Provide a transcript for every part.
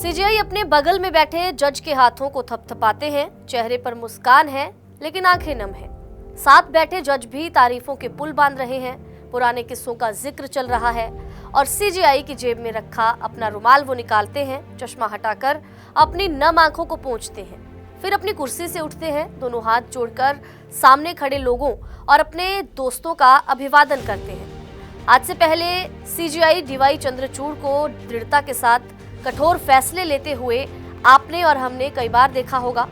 CGI अपने बगल में बैठे जज के हाथों को थपथपाते हैं। चेहरे पर मुस्कान है लेकिन आंखें नम है। साथ बैठे जज भी तारीफों के पुल बांध रहे हैं। पुराने किस्सों का जिक्र चल रहा है और सीजीआई की जेब में रखा अपना रुमाल वो निकालते हैं। चश्मा हटाकर अपनी नम आंखों को पोंछते हैं, फिर अपनी कुर्सी से उठते हैं। दोनों हाथ जोड़कर सामने खड़े लोगों और अपने दोस्तों का अभिवादन करते हैं। आज से पहले सीजीआई डीवाई चंद्रचूड़ को दृढ़ता के साथ कठोर फैसले लेते हुए आपने और हमने कई बार देखा होगा,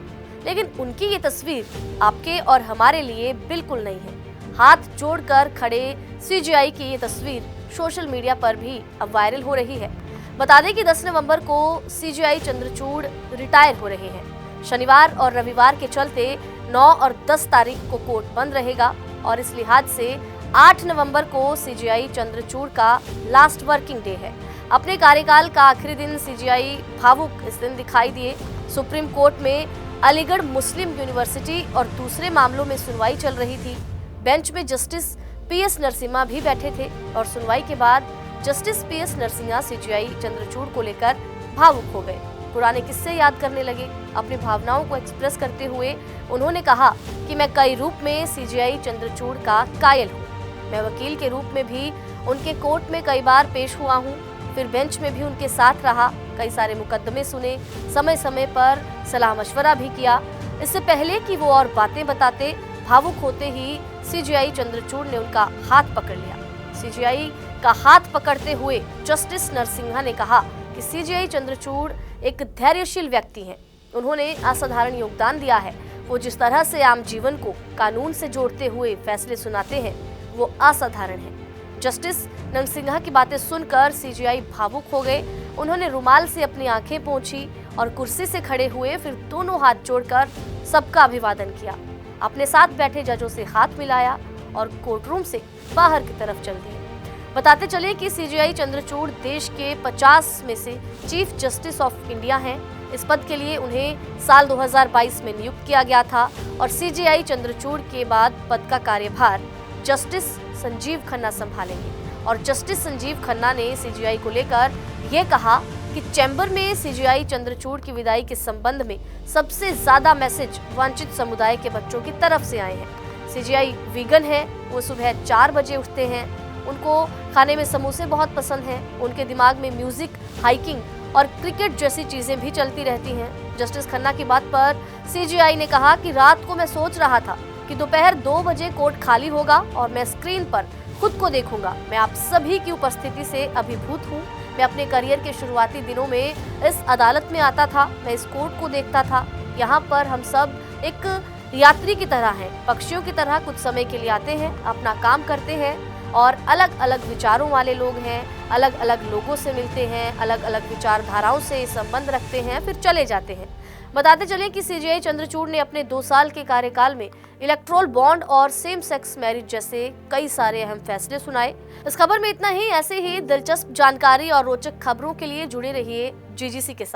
लेकिन उनकी ये तस्वीर आपके और हमारे लिए बिल्कुल नहीं है। हाथ जोड़कर खड़े सीजीआई की ये तस्वीर सोशल मीडिया पर भी अब वायरल हो रही है। बता दें कि 10 नवंबर को सीजीआई चंद्रचूड़ रिटायर हो रहे हैं। शनिवार और रविवार के चलते 9 और 10 तारीख को कोर्ट बंद रहेगा और इस लिहाज से 8 नवंबर को सीजीआई चंद्रचूड़ का लास्ट वर्किंग डे है। अपने कार्यकाल का आखिरी दिन सीजीआई भावुक इस दिन दिखाई दिए। सुप्रीम कोर्ट में अलीगढ़ मुस्लिम यूनिवर्सिटी और दूसरे मामलों में सुनवाई चल रही थी। बेंच में जस्टिस पीएस नरसिम्हा भी बैठे थे और सुनवाई के बाद justice PS Narasimha CGI Chandrachud को लेकर भावुक हो गए। पुराने किस्से याद करने लगे। अपनी भावनाओं को एक्सप्रेस करते हुए उन्होंने कहा कि मैं कई रूप में सीजीआई चंद्रचूड़ का कायल हूँ। मैं वकील के रूप में भी उनके कोर्ट में कई बार पेश हुआ हूँ, फिर बेंच में भी उनके साथ रहा, कई सारे मुकदमे सुने, समय समय पर सलाह मशवरा भी किया। इससे पहले कि वो और बातें बताते, भावुक होते ही सीजीआई चंद्रचूड़ ने उनका हाथ पकड़ लिया। सीजीआई का हाथ पकड़ते हुए जस्टिस नरसिम्हा ने कहा कि सीजीआई चंद्रचूड़ एक धैर्यशील व्यक्ति हैं। उन्होंने असाधारण योगदान दिया है। वो जिस तरह से आम जीवन को कानून से जोड़ते हुए फैसले सुनाते हैं, वो असाधारण है। जस्टिस नरसिम्हा की बातें सुनकर सीजीआई भावुक हो गए। उन्होंने रुमाल से अपनी आंखें पोंछी और कुर्सी से खड़े हुए, फिर दोनों हाथ जोड़कर सबका अभिवादन किया। अपने साथ बैठे जजों से हाथ मिलाया और कोर्टरूम से बाहर की तरफ चल दिए। बताते चले कि सीजीआई चंद्रचूड़ देश के 50 में से चीफ जस्टिस ऑफ इंडिया हैं। इस पद के लिए उन्हें साल 2022 में नियुक्त किया गया था और सीजीआई चंद्रचूड़ के बाद पद का कार्यभार जस्टिस संजीव खन्ना संभालेंगे। और जस्टिस संजीव खन्ना ने सीजीआई को लेकर ये कहा कि चैम्बर में सीजीआई चंद्रचूड़ की विदाई के संबंध में सबसे ज्यादा मैसेज वंचित समुदाय के बच्चों की तरफ से आए हैं। सीजीआई वीगन है, वो सुबह 4 बजे उठते हैं। उनको खाने में समोसे बहुत पसंद हैं। उनके दिमाग में म्यूजिक, हाइकिंग और क्रिकेट जैसी चीजें भी चलती रहती हैं। जस्टिस खन्ना की बात पर सीजीआई ने कहा कि रात को मैं सोच रहा था कि दोपहर 2 बजे कोर्ट खाली होगा और मैं स्क्रीन पर खुद को देखूंगा। मैं आप सभी की उपस्थिति से अभिभूत हूँ। मैं अपने करियर के शुरुआती दिनों में इस अदालत में आता था, मैं इस कोर्ट को देखता था। यहाँ पर हम सब एक यात्री की तरह हैं, पक्षियों की तरह कुछ समय के लिए आते हैं, अपना काम करते हैं और अलग अलग विचारों वाले लोग हैं, अलग अलग लोगों से मिलते हैं, अलग अलग विचारधाराओं से संबंध रखते हैं, फिर चले जाते हैं। बताते चलें कि सीजीआई चंद्रचूड़ ने अपने 2 साल के कार्यकाल में इलेक्ट्रोल बॉन्ड और सेम सेक्स मैरिज जैसे कई सारे अहम फैसले सुनाए। इस खबर में इतना ही। ऐसे ही दिलचस्प जानकारी और रोचक खबरों के लिए जुड़े रहिए जीजीसी के साथ।